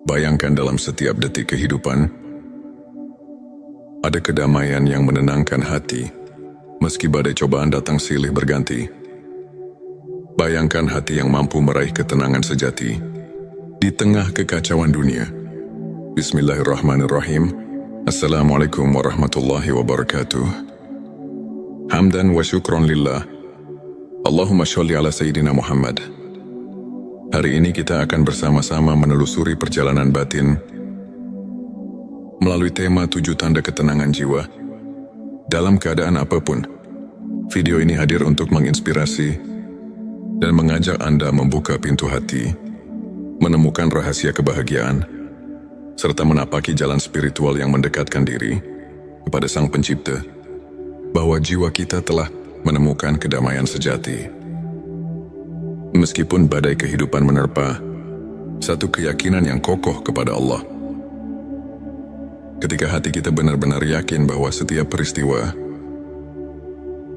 Bayangkan dalam setiap detik kehidupan, ada kedamaian yang menenangkan hati, meski badai cobaan datang silih berganti. Bayangkan hati yang mampu meraih ketenangan sejati, di tengah kekacauan dunia. Bismillahirrahmanirrahim. Assalamualaikum warahmatullahi wabarakatuh. Hamdan wa syukron lillah. Allahumma sholli ala Sayyidina Muhammad. Hari ini kita akan bersama-sama menelusuri perjalanan batin melalui tema 7 tanda ketenangan jiwa dalam keadaan apapun. Video ini hadir untuk menginspirasi dan mengajak Anda membuka pintu hati, menemukan rahasia kebahagiaan, serta menapaki jalan spiritual yang mendekatkan diri kepada Sang Pencipta, bahwa jiwa kita telah menemukan kedamaian sejati. Meskipun badai kehidupan menerpa, satu keyakinan yang kokoh kepada Allah. Ketika hati kita benar-benar yakin bahwa setiap peristiwa,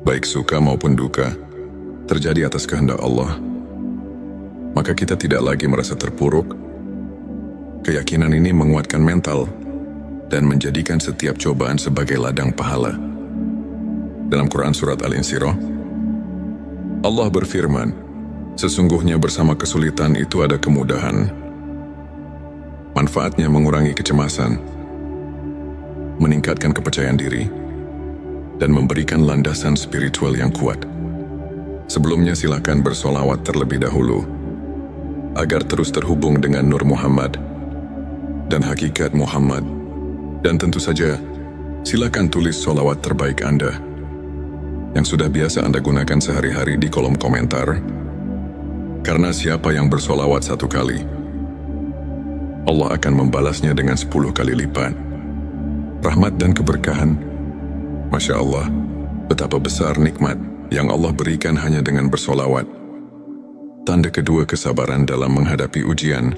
baik suka maupun duka, terjadi atas kehendak Allah, maka kita tidak lagi merasa terpuruk. Keyakinan ini menguatkan mental dan menjadikan setiap cobaan sebagai ladang pahala. Dalam Quran Surat Al-Insyirah, Allah berfirman, sesungguhnya bersama kesulitan itu ada kemudahan. Manfaatnya mengurangi kecemasan, meningkatkan kepercayaan diri, dan memberikan landasan spiritual yang kuat. Sebelumnya silakan bersolawat terlebih dahulu, agar terus terhubung dengan Nur Muhammad dan hakikat Muhammad. Dan tentu saja, silakan tulis solawat terbaik Anda, yang sudah biasa Anda gunakan sehari-hari di kolom komentar. Karena siapa yang bersolawat 1 kali, Allah akan membalasnya dengan 10 kali lipat rahmat dan keberkahan. Masya Allah, betapa besar nikmat yang Allah berikan hanya dengan bersolawat. Tanda kedua, kesabaran dalam menghadapi ujian.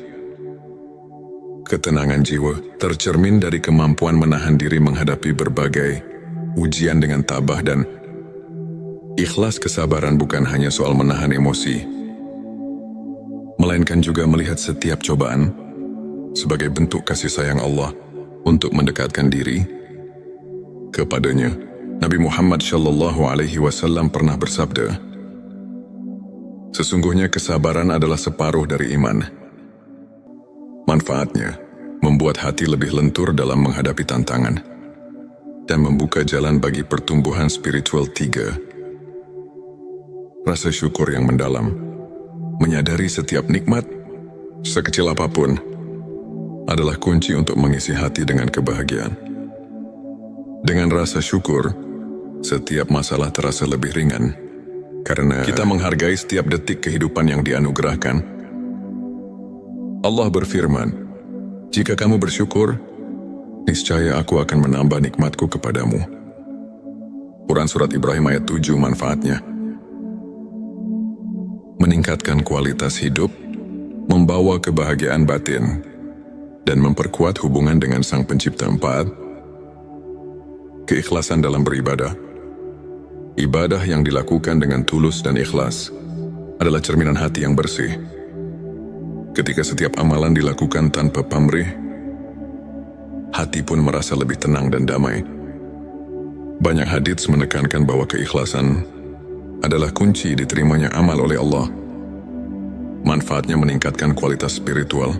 Ketenangan jiwa tercermin dari kemampuan menahan diri menghadapi berbagai ujian dengan tabah dan ikhlas. Kesabaran bukan hanya soal menahan emosi, melainkan juga melihat setiap cobaan sebagai bentuk kasih sayang Allah untuk mendekatkan diri kepadanya. Nabi Muhammad SAW pernah bersabda, sesungguhnya kesabaran adalah separuh dari iman. Manfaatnya membuat hati lebih lentur dalam menghadapi tantangan dan membuka jalan bagi pertumbuhan spiritual. 3. Rasa syukur yang mendalam. Menyadari setiap nikmat, sekecil apapun, adalah kunci untuk mengisi hati dengan kebahagiaan. Dengan rasa syukur, setiap masalah terasa lebih ringan, karena kita menghargai setiap detik kehidupan yang dianugerahkan. Allah berfirman, jika kamu bersyukur, niscaya aku akan menambah nikmatku kepadamu. Quran Surat Ibrahim ayat 7. Manfaatnya meningkatkan kualitas hidup, membawa kebahagiaan batin, dan memperkuat hubungan dengan Sang Pencipta. 4. Keikhlasan dalam beribadah. Ibadah yang dilakukan dengan tulus dan ikhlas adalah cerminan hati yang bersih. Ketika setiap amalan dilakukan tanpa pamrih, hati pun merasa lebih tenang dan damai. Banyak hadits menekankan bahwa keikhlasan adalah kunci diterimanya amal oleh Allah. Manfaatnya meningkatkan kualitas spiritual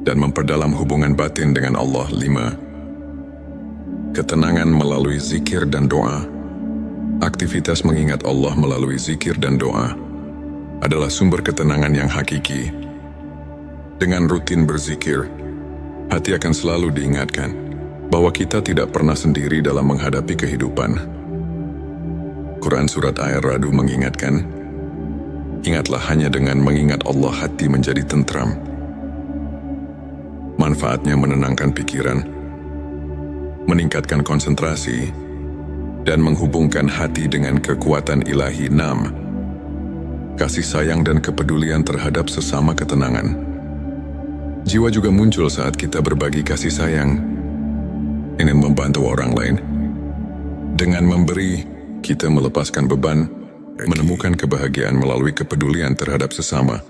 dan memperdalam hubungan batin dengan Allah. 5. Ketenangan melalui zikir dan doa. Aktivitas mengingat Allah melalui zikir dan doa adalah sumber ketenangan yang hakiki. Dengan rutin berzikir, hati akan selalu diingatkan bahwa kita tidak pernah sendiri dalam menghadapi kehidupan. Quran Surat Ar-Ra'd mengingatkan, ingatlah hanya dengan mengingat Allah hati menjadi tentram. Manfaatnya menenangkan pikiran, meningkatkan konsentrasi, dan menghubungkan hati dengan kekuatan ilahi. 6. Kasih sayang dan kepedulian terhadap sesama. Ketenangan jiwa juga muncul saat kita berbagi kasih sayang, ingin membantu orang lain. Dengan memberi, kita melepaskan beban, menemukan kebahagiaan melalui kepedulian terhadap sesama.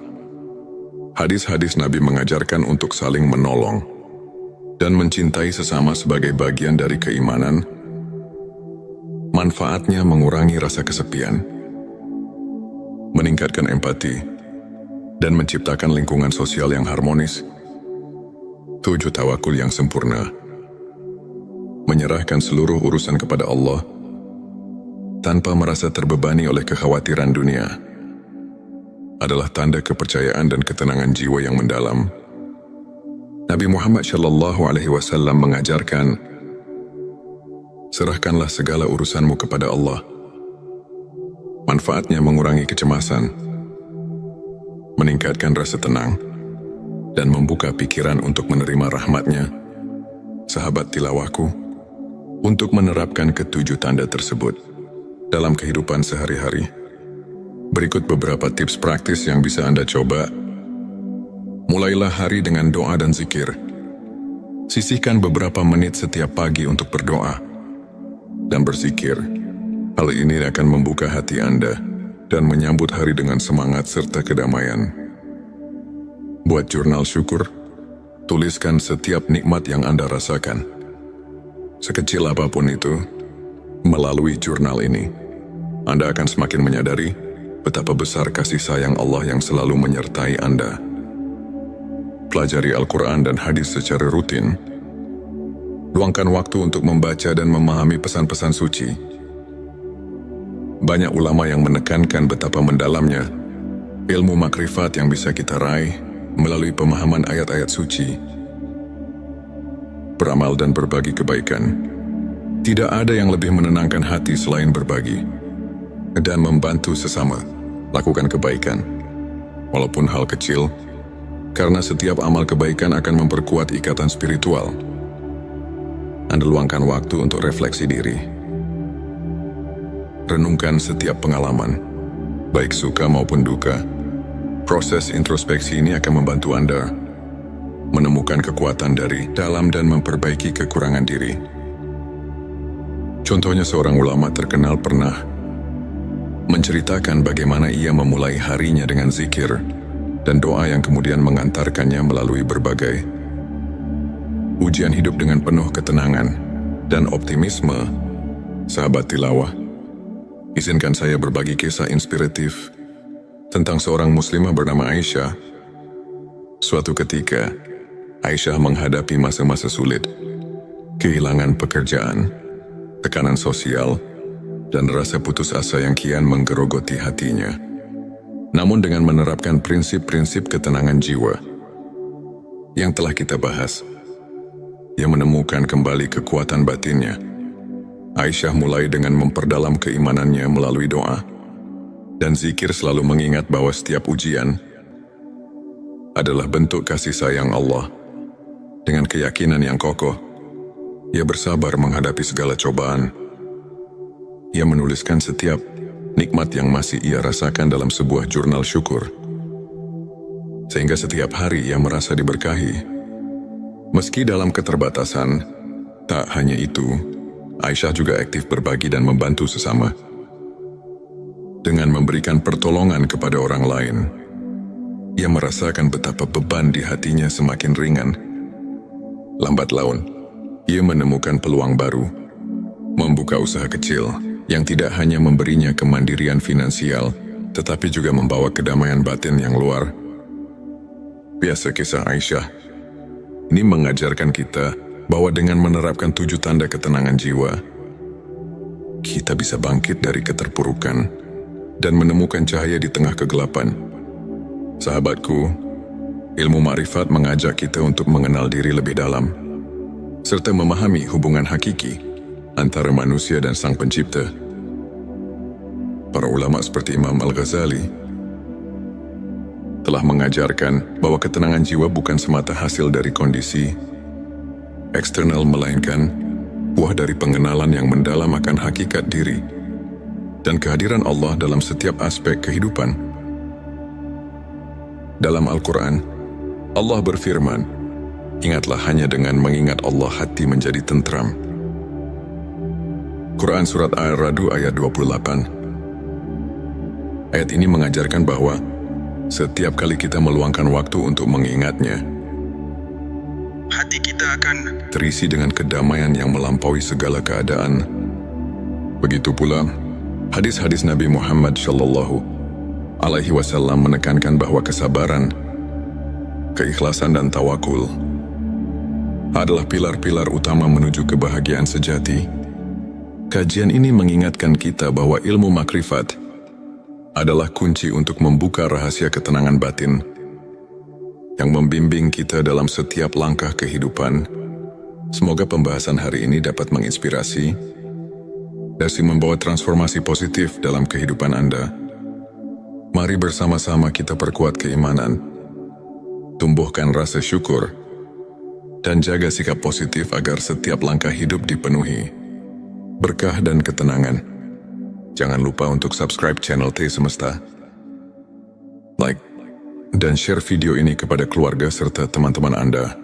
Hadis-hadis Nabi mengajarkan untuk saling menolong dan mencintai sesama sebagai bagian dari keimanan. Manfaatnya mengurangi rasa kesepian, meningkatkan empati, dan menciptakan lingkungan sosial yang harmonis. 7. Tawakul yang sempurna. Menyerahkan seluruh urusan kepada Allah tanpa merasa terbebani oleh kekhawatiran dunia adalah tanda kepercayaan dan ketenangan jiwa yang mendalam. Nabi Muhammad SAW mengajarkan, serahkanlah segala urusanmu kepada Allah. Manfaatnya mengurangi kecemasan, meningkatkan rasa tenang, dan membuka pikiran untuk menerima rahmat-Nya. Sahabat tilawahku, untuk menerapkan ketujuh tanda tersebut dalam kehidupan sehari-hari, berikut beberapa tips praktis yang bisa Anda coba. Mulailah hari dengan doa dan zikir. Sisihkan beberapa menit setiap pagi untuk berdoa dan berzikir. Hal ini akan membuka hati Anda dan menyambut hari dengan semangat serta kedamaian. Buat jurnal syukur. Tuliskan setiap nikmat yang Anda rasakan, sekecil apapun itu. Melalui jurnal ini, Anda akan semakin menyadari betapa besar kasih sayang Allah yang selalu menyertai Anda. Pelajari Al-Quran dan hadis secara rutin. Luangkan waktu untuk membaca dan memahami pesan-pesan suci. Banyak ulama yang menekankan betapa mendalamnya ilmu makrifat yang bisa kita raih melalui pemahaman ayat-ayat suci. Beramal dan berbagi kebaikan. Tidak ada yang lebih menenangkan hati selain berbagi dan membantu sesama. Lakukan kebaikan, walaupun hal kecil, karena setiap amal kebaikan akan memperkuat ikatan spiritual. Anda luangkan waktu untuk refleksi diri. Renungkan setiap pengalaman, baik suka maupun duka. Proses introspeksi ini akan membantu Anda menemukan kekuatan dari dalam dan memperbaiki kekurangan diri. Contohnya, seorang ulama terkenal pernah menceritakan bagaimana ia memulai harinya dengan zikir dan doa yang kemudian mengantarkannya melalui berbagai ujian hidup dengan penuh ketenangan dan optimisme. Sahabat tilawah, izinkan saya berbagi kisah inspiratif tentang seorang muslimah bernama Aisyah. Suatu ketika, Aisyah menghadapi masa-masa sulit, kehilangan pekerjaan, tekanan sosial, dan rasa putus asa yang kian menggerogoti hatinya. Namun dengan menerapkan prinsip-prinsip ketenangan jiwa yang telah kita bahas, ia menemukan kembali kekuatan batinnya. Aisyah mulai dengan memperdalam keimanannya melalui doa dan zikir, selalu mengingat bahwa setiap ujian adalah bentuk kasih sayang Allah. Dengan keyakinan yang kokoh, ia bersabar menghadapi segala cobaan. Ia menuliskan setiap nikmat yang masih ia rasakan dalam sebuah jurnal syukur, sehingga setiap hari ia merasa diberkahi. Meski dalam keterbatasan, tak hanya itu, Aisyah juga aktif berbagi dan membantu sesama. Dengan memberikan pertolongan kepada orang lain, ia merasakan betapa beban di hatinya semakin ringan. Lambat laun, ia menemukan peluang baru, membuka usaha kecil yang tidak hanya memberinya kemandirian finansial, tetapi juga membawa kedamaian batin yang luar biasa. Kisah Aisyah ini mengajarkan kita bahwa dengan menerapkan 7 tanda ketenangan jiwa, kita bisa bangkit dari keterpurukan dan menemukan cahaya di tengah kegelapan. Sahabatku, ilmu makrifat mengajak kita untuk mengenal diri lebih dalam, serta memahami hubungan hakiki antara manusia dan Sang Pencipta. Para ulama seperti Imam Al-Ghazali telah mengajarkan bahwa ketenangan jiwa bukan semata hasil dari kondisi eksternal, melainkan buah dari pengenalan yang mendalam akan hakikat diri dan kehadiran Allah dalam setiap aspek kehidupan. Dalam Al-Quran, Allah berfirman, "Ingatlah, hanya dengan mengingat Allah hati menjadi tentram." Quran Surat Ar-Ra'd ayat 28. Ayat ini mengajarkan bahwa setiap kali kita meluangkan waktu untuk mengingatnya, hati kita akan terisi dengan kedamaian yang melampaui segala keadaan. Begitu pula, hadis-hadis Nabi Muhammad Shallallahu Alaihi Wasallam menekankan bahwa kesabaran, keikhlasan dan tawakul adalah pilar-pilar utama menuju kebahagiaan sejati. Kajian ini mengingatkan kita bahwa ilmu makrifat adalah kunci untuk membuka rahasia ketenangan batin yang membimbing kita dalam setiap langkah kehidupan. Semoga pembahasan hari ini dapat menginspirasi dan membawa transformasi positif dalam kehidupan Anda. Mari bersama-sama kita perkuat keimanan, tumbuhkan rasa syukur, dan jaga sikap positif agar setiap langkah hidup dipenuhi berkah dan ketenangan. Jangan lupa untuk subscribe channel T Semesta, like, dan share video ini kepada keluarga serta teman-teman Anda.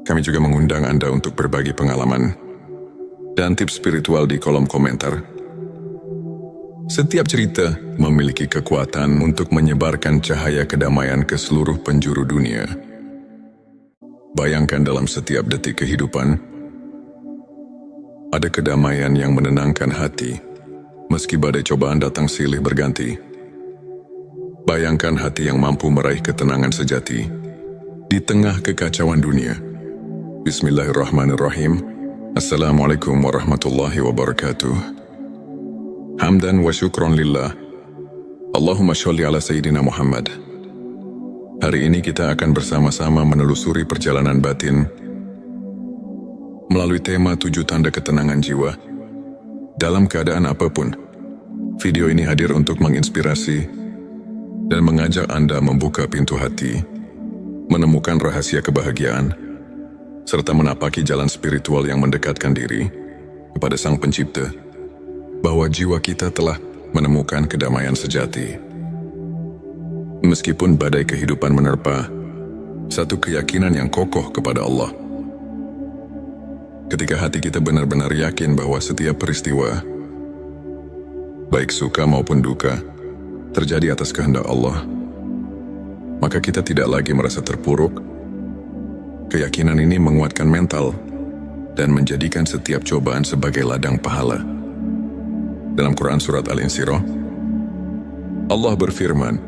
Kami juga mengundang Anda untuk berbagi pengalaman dan tips spiritual di kolom komentar. Setiap cerita memiliki kekuatan untuk menyebarkan cahaya kedamaian ke seluruh penjuru dunia. Bayangkan dalam setiap detik kehidupan, ada kedamaian yang menenangkan hati, meski badai cobaan datang silih berganti. Bayangkan hati yang mampu meraih ketenangan sejati di tengah kekacauan dunia. Bismillahirrahmanirrahim. Assalamualaikum warahmatullahi wabarakatuh. Hamdan wa syukron lillah. Allahumma sholli ala Sayyidina Muhammad. Hari ini kita akan bersama-sama menelusuri perjalanan batin melalui tema 7 tanda ketenangan jiwa dalam keadaan apapun. Video ini hadir untuk menginspirasi dan mengajak Anda membuka pintu hati, menemukan rahasia kebahagiaan, serta menapaki jalan spiritual yang mendekatkan diri kepada Sang Pencipta, bahwa jiwa kita telah menemukan kedamaian sejati. Meskipun badai kehidupan menerpa, satu keyakinan yang kokoh kepada Allah. Ketika hati kita benar-benar yakin bahwa setiap peristiwa, baik suka maupun duka, terjadi atas kehendak Allah, maka kita tidak lagi merasa terpuruk. Keyakinan ini menguatkan mental dan menjadikan setiap cobaan sebagai ladang pahala. Dalam Quran Surat Al-Insyirah, Allah berfirman,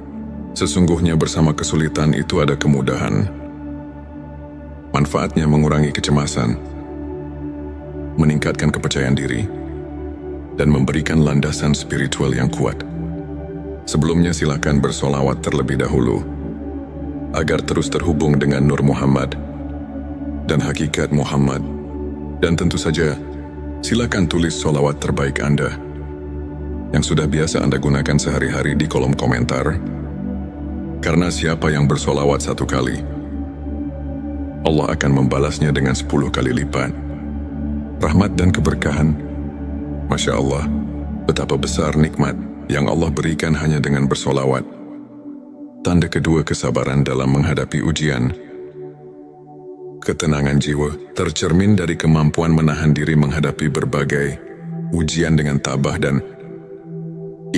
sesungguhnya bersama kesulitan itu ada kemudahan. Manfaatnya mengurangi kecemasan, meningkatkan kepercayaan diri, dan memberikan landasan spiritual yang kuat. Sebelumnya silakan bersolawat terlebih dahulu, agar terus terhubung dengan Nur Muhammad dan hakikat Muhammad. Dan tentu saja, silakan tulis solawat terbaik Anda yang sudah biasa Anda gunakan sehari-hari di kolom komentar. Karena siapa yang bersolawat 1 kali, Allah akan membalasnya dengan 10 kali lipat rahmat dan keberkahan. Masya Allah, betapa besar nikmat yang Allah berikan hanya dengan bersolawat. Tanda kedua kesabaran dalam menghadapi ujian. Ketenangan jiwa tercermin dari kemampuan menahan diri menghadapi berbagai ujian dengan tabah dan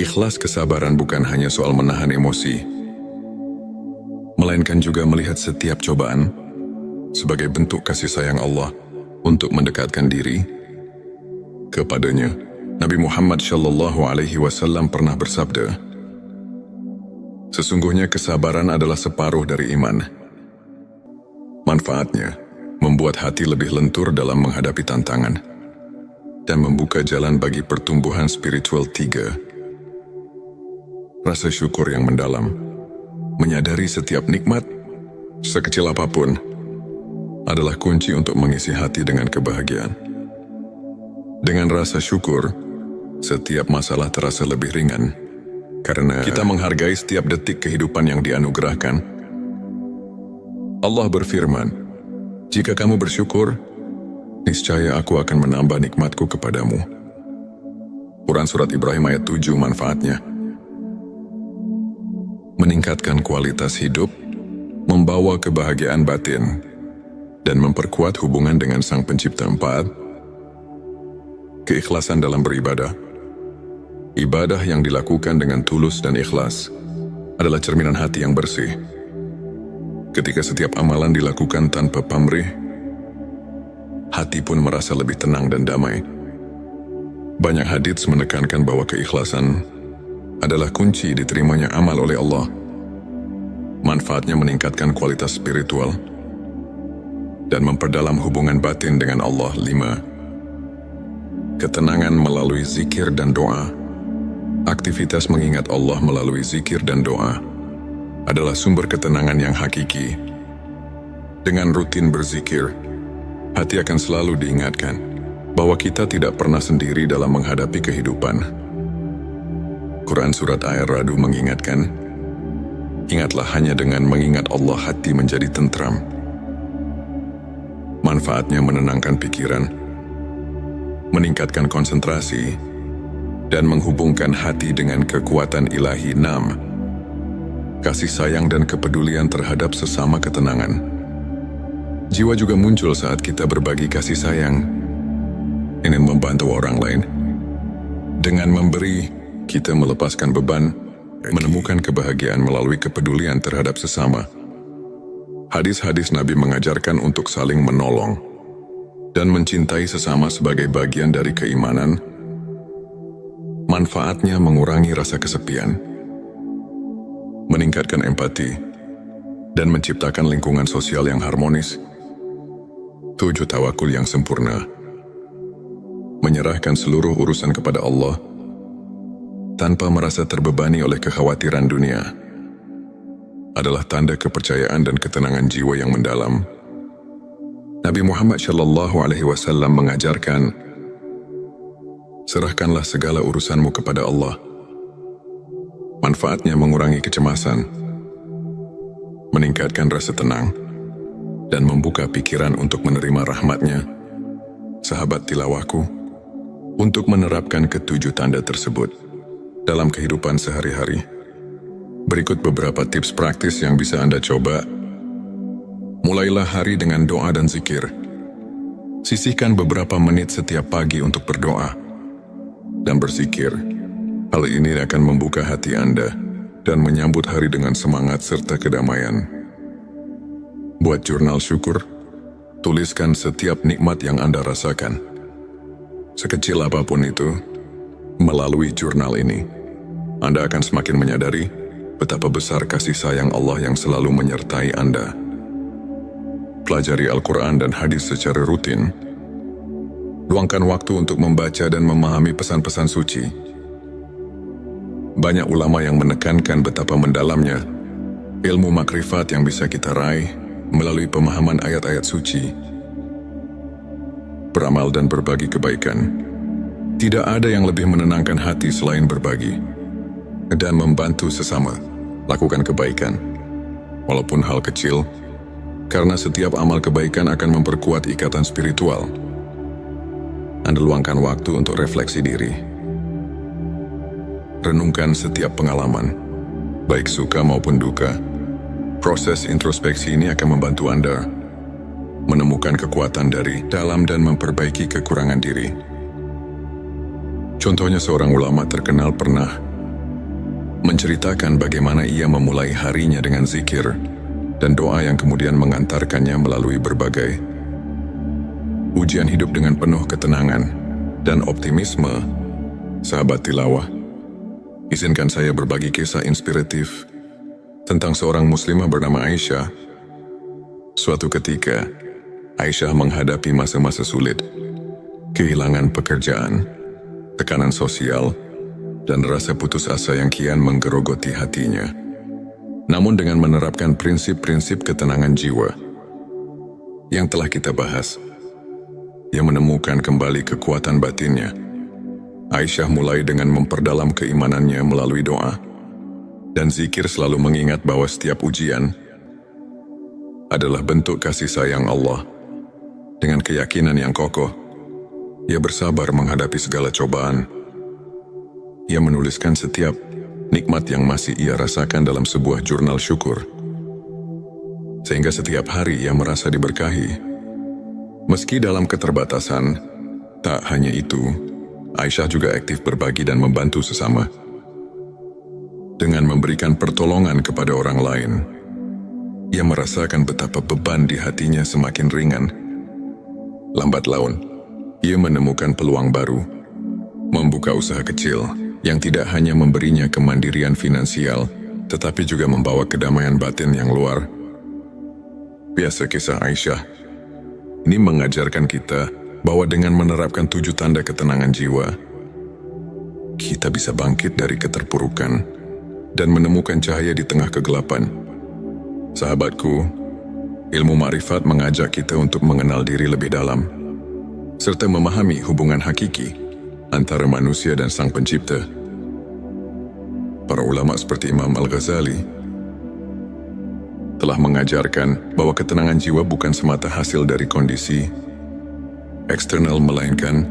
ikhlas. Kesabaran bukan hanya soal menahan emosi, melainkan juga melihat setiap cobaan sebagai bentuk kasih sayang Allah untuk mendekatkan diri kepadanya. Nabi Muhammad Shallallahu Alaihi Wasallam pernah bersabda, sesungguhnya kesabaran adalah separuh dari iman. Manfaatnya membuat hati lebih lentur dalam menghadapi tantangan dan membuka jalan bagi pertumbuhan spiritual. 3. Rasa syukur yang mendalam. Menyadari setiap nikmat, sekecil apapun, adalah kunci untuk mengisi hati dengan kebahagiaan. Dengan rasa syukur, setiap masalah terasa lebih ringan, karena kita menghargai setiap detik kehidupan yang dianugerahkan. Allah berfirman, jika kamu bersyukur, niscaya aku akan menambah nikmatku kepadamu. Quran Surat Ibrahim ayat 7. Manfaatnya meningkatkan kualitas hidup, membawa kebahagiaan batin, dan memperkuat hubungan dengan Sang Pencipta. 4. Keikhlasan dalam beribadah. Ibadah yang dilakukan dengan tulus dan ikhlas adalah cerminan hati yang bersih. Ketika setiap amalan dilakukan tanpa pamrih, hati pun merasa lebih tenang dan damai. Banyak hadits menekankan bahwa keikhlasan adalah kunci diterimanya amal oleh Allah. Manfaatnya meningkatkan kualitas spiritual dan memperdalam hubungan batin dengan Allah. 5. Ketenangan melalui zikir dan doa. Aktivitas mengingat Allah melalui zikir dan doa adalah sumber ketenangan yang hakiki. Dengan rutin berzikir, hati akan selalu diingatkan bahwa kita tidak pernah sendiri dalam menghadapi kehidupan. Quran Surat Ar-Ra'd mengingatkan, ingatlah hanya dengan mengingat Allah hati menjadi tentram. Manfaatnya menenangkan pikiran, meningkatkan konsentrasi, dan menghubungkan hati dengan kekuatan ilahi. 6. Kasih sayang dan kepedulian terhadap sesama ketenangan. Jiwa juga muncul saat kita berbagi kasih sayang, ingin membantu orang lain. Dengan memberi, kita melepaskan beban, menemukan kebahagiaan melalui kepedulian terhadap sesama. Hadis-hadis Nabi mengajarkan untuk saling menolong dan mencintai sesama sebagai bagian dari keimanan. Manfaatnya mengurangi rasa kesepian, meningkatkan empati, dan menciptakan lingkungan sosial yang harmonis. 7. Tawakul yang sempurna. Menyerahkan seluruh urusan kepada Allah tanpa merasa terbebani oleh kekhawatiran dunia adalah tanda kepercayaan dan ketenangan jiwa yang mendalam. Nabi Muhammad SAW mengajarkan, serahkanlah segala urusanmu kepada Allah. Manfaatnya mengurangi kecemasan, meningkatkan rasa tenang, dan membuka pikiran untuk menerima rahmat-Nya. Sahabat tilawahku, untuk menerapkan ketujuh tanda tersebut dalam kehidupan sehari-hari, berikut beberapa tips praktis yang bisa Anda coba. Mulailah hari dengan doa dan zikir. Sisihkan beberapa menit setiap pagi untuk berdoa dan berzikir. Hal ini akan membuka hati Anda dan menyambut hari dengan semangat serta kedamaian. Buat jurnal syukur. Tuliskan setiap nikmat yang Anda rasakan, sekecil apapun itu. Melalui jurnal ini, Anda akan semakin menyadari betapa besar kasih sayang Allah yang selalu menyertai Anda. Pelajari Al-Quran dan hadis secara rutin. Luangkan waktu untuk membaca dan memahami pesan-pesan suci. Banyak ulama yang menekankan betapa mendalamnya ilmu makrifat yang bisa kita raih melalui pemahaman ayat-ayat suci. Beramal dan berbagi kebaikan. Tidak ada yang lebih menenangkan hati selain berbagi dan membantu sesama. Lakukan kebaikan, walaupun hal kecil, karena setiap amal kebaikan akan memperkuat ikatan spiritual. Anda luangkan waktu untuk refleksi diri. Renungkan setiap pengalaman, baik suka maupun duka. Proses introspeksi ini akan membantu Anda menemukan kekuatan dari dalam dan memperbaiki kekurangan diri. Contohnya, seorang ulama terkenal pernah menceritakan bagaimana ia memulai harinya dengan zikir dan doa yang kemudian mengantarkannya melalui berbagai ujian hidup dengan penuh ketenangan dan optimisme. Sahabat tilawah, izinkan saya berbagi kisah inspiratif tentang seorang muslimah bernama Aisyah. Suatu ketika, Aisyah menghadapi masa-masa sulit, kehilangan pekerjaan, tekanan sosial, dan rasa putus asa yang kian menggerogoti hatinya. Namun dengan menerapkan prinsip-prinsip ketenangan jiwa yang telah kita bahas, ia menemukan kembali kekuatan batinnya. Aisyah mulai dengan memperdalam keimanannya melalui doa dan zikir, selalu mengingat bahwa setiap ujian adalah bentuk kasih sayang Allah. Dengan keyakinan yang kokoh, ia bersabar menghadapi segala cobaan. Ia menuliskan setiap nikmat yang masih ia rasakan dalam sebuah jurnal syukur, sehingga setiap hari ia merasa diberkahi. Meski dalam keterbatasan, tak hanya itu, Aisyah juga aktif berbagi dan membantu sesama. Dengan memberikan pertolongan kepada orang lain, ia merasakan betapa beban di hatinya semakin ringan. Lambat laun, ia menemukan peluang baru, membuka usaha kecil yang tidak hanya memberinya kemandirian finansial, tetapi juga membawa kedamaian batin yang luar biasa. Kisah Aisyah ini mengajarkan kita bahwa dengan menerapkan 7 tanda ketenangan jiwa, kita bisa bangkit dari keterpurukan dan menemukan cahaya di tengah kegelapan. Sahabatku, ilmu ma'rifat mengajak kita untuk mengenal diri lebih dalam, serta memahami hubungan hakiki antara manusia dan Sang Pencipta. Para ulama seperti Imam Al-Ghazali telah mengajarkan bahwa ketenangan jiwa bukan semata hasil dari kondisi eksternal, melainkan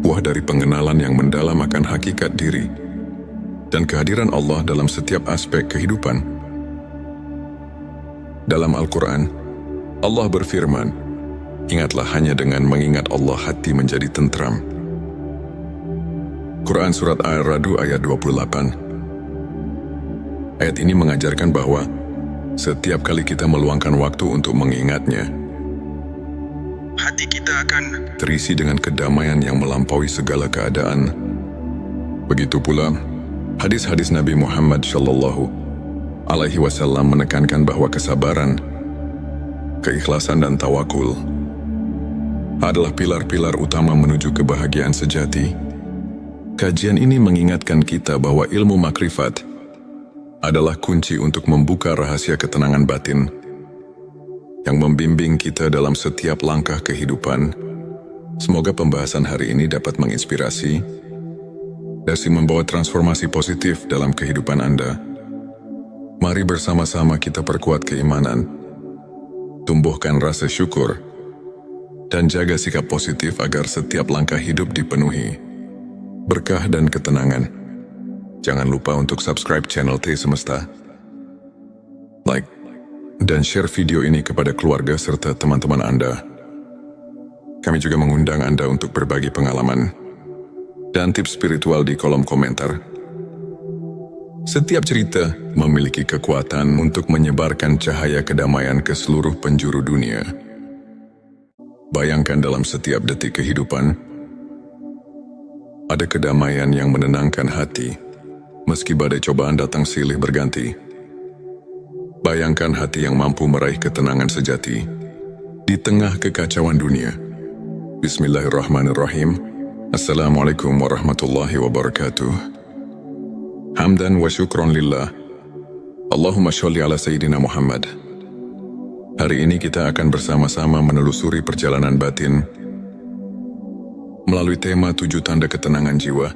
buah dari pengenalan yang mendalam akan hakikat diri dan kehadiran Allah dalam setiap aspek kehidupan. Dalam Al-Quran, Allah berfirman, "Ingatlah, hanya dengan mengingat Allah hati menjadi tentram." Quran Surat Ar-Ra'd ayat 28. Ayat ini mengajarkan bahwa setiap kali kita meluangkan waktu untuk mengingatnya, hati kita akan terisi dengan kedamaian yang melampaui segala keadaan. Begitu pula, hadis-hadis Nabi Muhammad SAW menekankan bahwa kesabaran, keikhlasan dan tawakul adalah pilar-pilar utama menuju kebahagiaan sejati. Kajian ini mengingatkan kita bahwa ilmu makrifat adalah kunci untuk membuka rahasia ketenangan batin yang membimbing kita dalam setiap langkah kehidupan. Semoga pembahasan hari ini dapat menginspirasi dan membawa transformasi positif dalam kehidupan Anda. Mari bersama-sama kita perkuat keimanan, tumbuhkan rasa syukur, dan jaga sikap positif agar setiap langkah hidup dipenuhi berkah dan ketenangan. Jangan lupa untuk subscribe channel T Semesta, like, dan share video ini kepada keluarga serta teman-teman Anda. Kami juga mengundang Anda untuk berbagi pengalaman dan tips spiritual di kolom komentar. Setiap cerita memiliki kekuatan untuk menyebarkan cahaya kedamaian ke seluruh penjuru dunia. Bayangkan, dalam setiap detik kehidupan, ada kedamaian yang menenangkan hati, meski badai cobaan datang silih berganti. Bayangkan hati yang mampu meraih ketenangan sejati di tengah kekacauan dunia. Bismillahirrahmanirrahim. Assalamualaikum warahmatullahi wabarakatuh. Hamdan wa syukron lillah. Allahumma sholli ala Sayyidina Muhammad. Hari ini kita akan bersama-sama menelusuri perjalanan batin melalui tema 7 tanda ketenangan jiwa.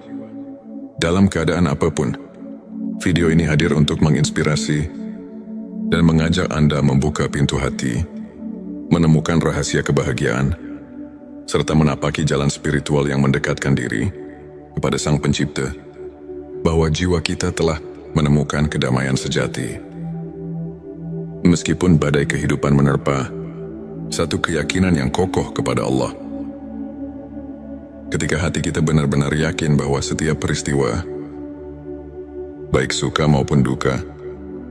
Dalam keadaan apapun, video ini hadir untuk menginspirasi dan mengajak Anda membuka pintu hati, menemukan rahasia kebahagiaan, serta menapaki jalan spiritual yang mendekatkan diri kepada Sang Pencipta, bahwa jiwa kita telah menemukan kedamaian sejati. Meskipun badai kehidupan menerpa, satu keyakinan yang kokoh kepada Allah. Ketika hati kita benar-benar yakin bahwa setiap peristiwa, baik suka maupun duka,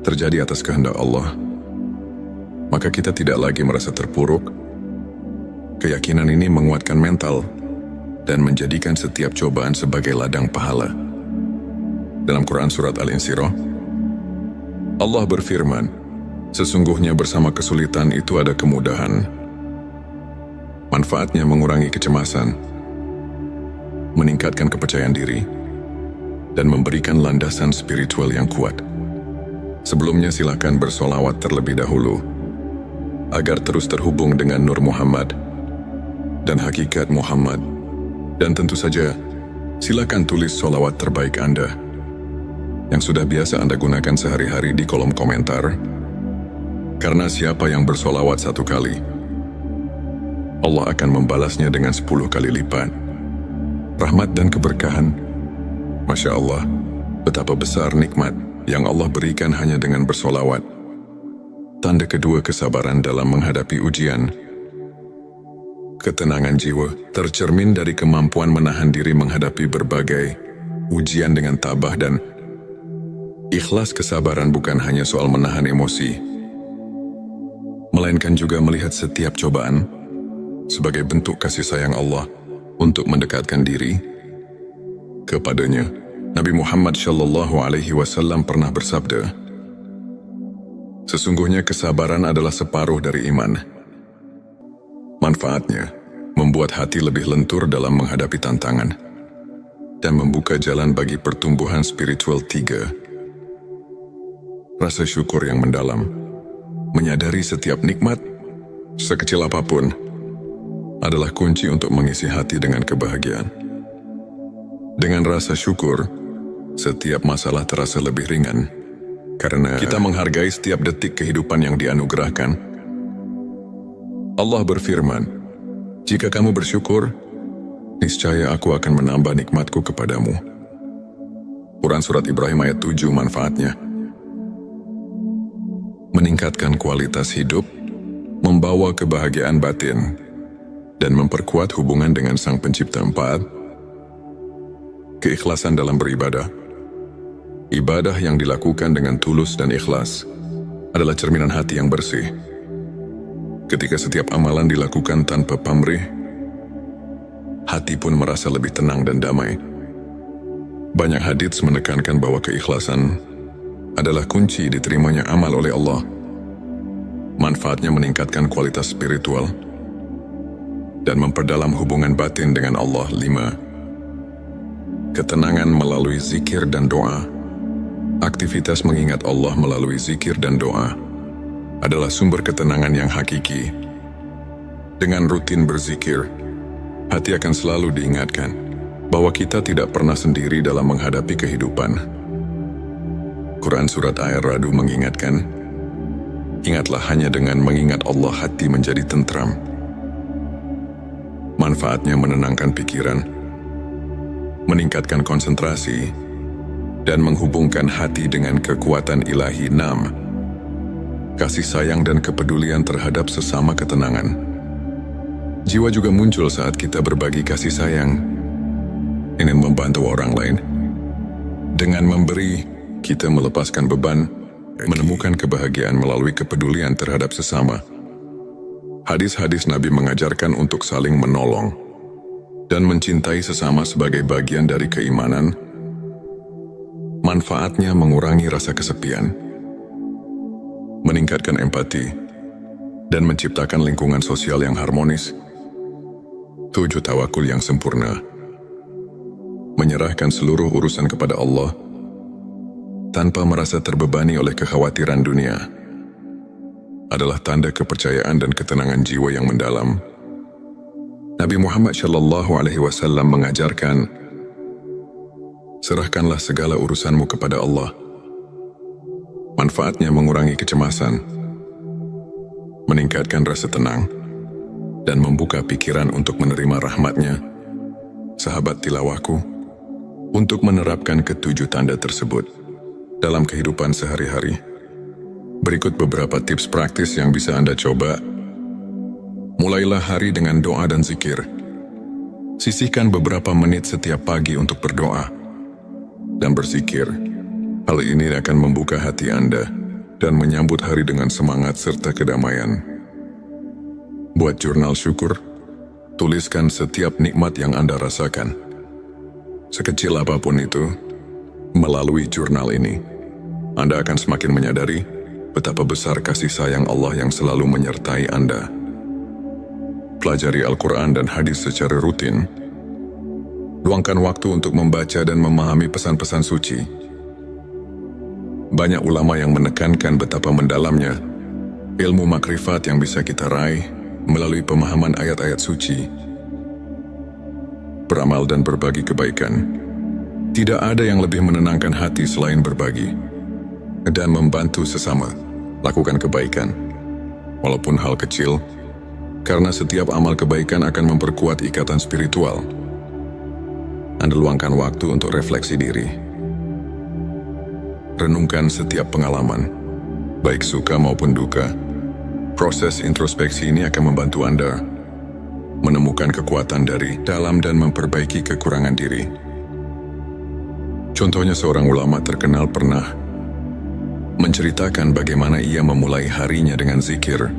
terjadi atas kehendak Allah, maka kita tidak lagi merasa terpuruk. Keyakinan ini menguatkan mental dan menjadikan setiap cobaan sebagai ladang pahala. Dalam Quran Surat Al-Insyirah, Allah berfirman, "Sesungguhnya bersama kesulitan itu ada kemudahan. Manfaatnya mengurangi kecemasan, meningkatkan kepercayaan diri, dan memberikan landasan spiritual yang kuat." Sebelumnya silakan bersolawat terlebih dahulu agar terus terhubung dengan Nur Muhammad dan hakikat Muhammad. Dan tentu saja, silakan tulis solawat terbaik Anda yang sudah biasa Anda gunakan sehari-hari di kolom komentar. Karena siapa yang bersolawat 1 kali, Allah akan membalasnya dengan 10 kali lipat rahmat dan keberkahan. Masya Allah, betapa besar nikmat yang Allah berikan hanya dengan bersolawat. Tanda kedua, kesabaran dalam menghadapi ujian. Ketenangan jiwa tercermin dari kemampuan menahan diri menghadapi berbagai ujian dengan tabah dan Ikhlas kesabaran bukan hanya soal menahan emosi, melainkan juga melihat setiap cobaan sebagai bentuk kasih sayang Allah untuk mendekatkan diri kepadanya. Nabi Muhammad SAW pernah bersabda, "Sesungguhnya kesabaran adalah separuh dari iman. Manfaatnya membuat hati lebih lentur dalam menghadapi tantangan dan membuka jalan bagi pertumbuhan spiritual. 3. Rasa syukur yang mendalam. Menyadari setiap nikmat, sekecil apapun, adalah kunci untuk mengisi hati dengan kebahagiaan. Dengan rasa syukur, setiap masalah terasa lebih ringan, karena kita menghargai setiap detik kehidupan yang dianugerahkan. Allah berfirman, "Jika kamu bersyukur, niscaya aku akan menambah nikmatku kepadamu." Quran Surat Ibrahim ayat 7. Manfaatnya meningkatkan kualitas hidup, membawa kebahagiaan batin, dan memperkuat hubungan dengan Sang Pencipta. 4. Keikhlasan dalam beribadah. Ibadah yang dilakukan dengan tulus dan ikhlas adalah cerminan hati yang bersih. Ketika setiap amalan dilakukan tanpa pamrih, hati pun merasa lebih tenang dan damai. Banyak hadits menekankan bahwa keikhlasan adalah kunci diterimanya amal oleh Allah. Manfaatnya meningkatkan kualitas spiritual dan memperdalam hubungan batin dengan Allah. 5. Ketenangan melalui zikir dan doa. Aktivitas mengingat Allah melalui zikir dan doa adalah sumber ketenangan yang hakiki. Dengan rutin berzikir, hati akan selalu diingatkan bahwa kita tidak pernah sendiri dalam menghadapi kehidupan. Quran Surat Ar-Ra'd mengingatkan, "Ingatlah hanya dengan mengingat Allah hati menjadi tentram." Manfaatnya menenangkan pikiran, meningkatkan konsentrasi, dan menghubungkan hati dengan kekuatan ilahi. 6. Kasih sayang dan kepedulian terhadap sesama ketenangan. Jiwa juga muncul saat kita berbagi kasih sayang, ingin membantu orang lain. Dengan memberi, kita melepaskan beban, menemukan kebahagiaan melalui kepedulian terhadap sesama. Hadis-hadis Nabi mengajarkan untuk saling menolong dan mencintai sesama sebagai bagian dari keimanan. Manfaatnya mengurangi rasa kesepian, meningkatkan empati, dan menciptakan lingkungan sosial yang harmonis. 7. Tawakul yang sempurna. Menyerahkan seluruh urusan kepada Allah tanpa merasa terbebani oleh kekhawatiran dunia adalah tanda kepercayaan dan ketenangan jiwa yang mendalam. Nabi Muhammad SAW mengajarkan, "Serahkanlah segala urusanmu kepada Allah." Manfaatnya mengurangi kecemasan, meningkatkan rasa tenang, dan membuka pikiran untuk menerima rahmat-Nya. Sahabat tilawahku, untuk menerapkan ketujuh tanda tersebut dalam kehidupan sehari-hari, berikut beberapa tips praktis yang bisa Anda coba. Mulailah hari dengan doa dan zikir. Sisihkan beberapa menit setiap pagi untuk berdoa dan berzikir. Hal ini akan membuka hati Anda dan menyambut hari dengan semangat serta kedamaian. Buat jurnal syukur. Tuliskan setiap nikmat yang Anda rasakan, sekecil apapun itu. Melalui jurnal ini, Anda akan semakin menyadari betapa besar kasih sayang Allah yang selalu menyertai Anda. Pelajari Al-Quran dan hadis secara rutin. Luangkan waktu untuk membaca dan memahami pesan-pesan suci. Banyak ulama yang menekankan betapa mendalamnya ilmu makrifat yang bisa kita raih melalui pemahaman ayat-ayat suci. Beramal dan berbagi kebaikan. Tidak ada yang lebih menenangkan hati selain berbagi dan membantu sesama. Lakukan kebaikan, walaupun hal kecil, karena setiap amal kebaikan akan memperkuat ikatan spiritual. Anda luangkan waktu untuk refleksi diri. Renungkan setiap pengalaman, baik suka maupun duka. Proses introspeksi ini akan membantu Anda menemukan kekuatan dari dalam dan memperbaiki kekurangan diri. Contohnya, seorang ulama terkenal pernah menceritakan bagaimana ia memulai harinya dengan zikir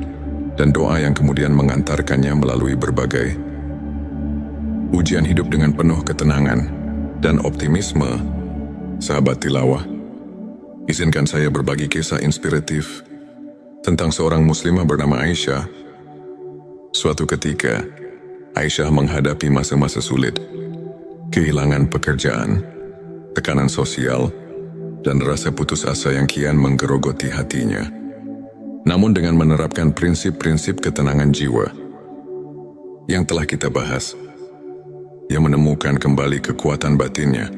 dan doa yang kemudian mengantarkannya melalui berbagai ujian hidup dengan penuh ketenangan dan optimisme. Sahabat tilawah, izinkan saya berbagi kisah inspiratif tentang seorang muslimah bernama Aisyah. Suatu ketika, Aisyah menghadapi masa-masa sulit, kehilangan pekerjaan, tekanan sosial, dan rasa putus asa yang kian menggerogoti hatinya. Namun dengan menerapkan prinsip-prinsip ketenangan jiwa yang telah kita bahas, ia menemukan kembali kekuatan batinnya